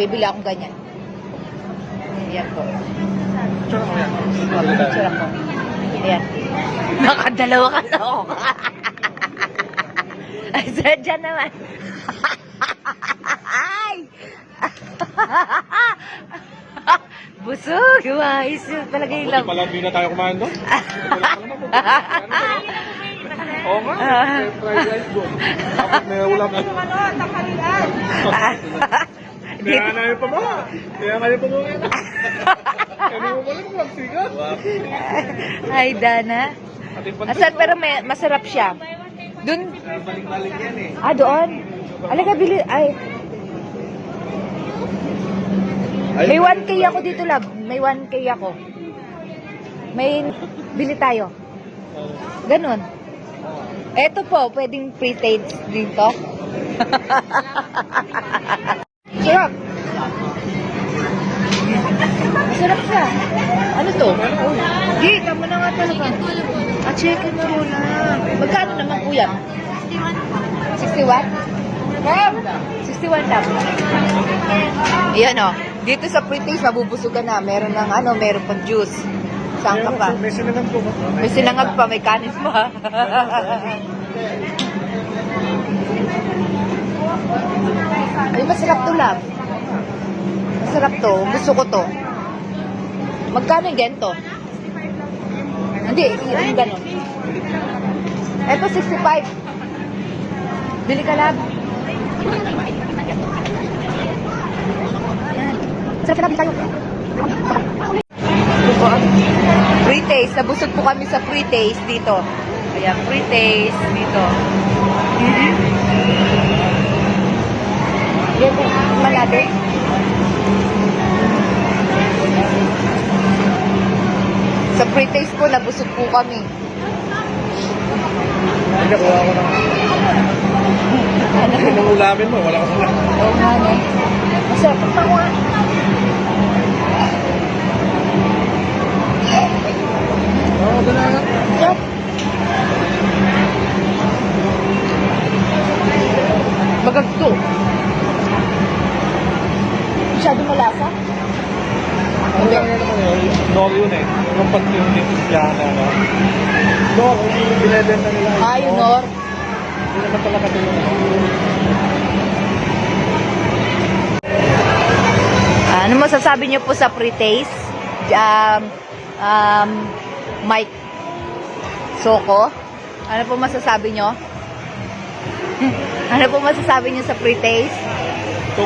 bibili akong ganyan. Ayan po. Tsura ko yan. Picture ako. Ayan. Nakadalawa ka na ako. Ay, sadya naman. Ay! Busog! Wais yun talaga yung Buti pala, hindi na tayo kumain doon. Oo nga, fried rice doon. Tapos may ulam na. Kaya nga yung pamama. Kaya nga yung pamama. Kaya mo pala kung magsigat. Ay, Dana. Asan, pero masarap siya. Doon. Balik-balik yan eh. Ah, doon. Alaga, bili. Ay. May 1K ako dito, love. May 1K ako. May bili tayo. Ganon. Eto po, pwedeng pre-taste dito. Sarap. Masarap siya. Ano to? Di, tama na nga talaga. Ah, chicken mo lang. Magkano naman po yan? 61? Ma'am! 61 lang. Ayan o. Dito sa pre-taste, mabubusugan na. Meron ng ano, meron pang juice. Saan ka pa? May sinangag po ba? May sinangag pa, may kanin pa. Ay, masarap to, love. Masarap to. Gusto ko to. Magkano yung gento? Hindi, yung ganon. Eto, 65. Bili ka, love. Sarap ka, tayo. Free taste. Nabusog po kami sa free taste dito. Ayan, free taste dito. Yan po, malado. Sa free taste po, nabusog po kami. Hindi, kuha ko na. Ano? Nung ulamin mo, wala ko na. Oo nga, no? Masarap ang panguha. Oo, doon na nga. Sarap. Bagagto. Masyado malasa? Ano lang yan naman yun? Nor yun eh. Yung pag-tuning yan, ano. Nor, yung binibenta nila. Ah, yung Nor. Hindi naman talaga tulong. Ano masasabi niyo po sa pre-taste? Mike Soko? Ano po masasabi niyo? Ano po masasabi niyo sa pre-taste? Ito.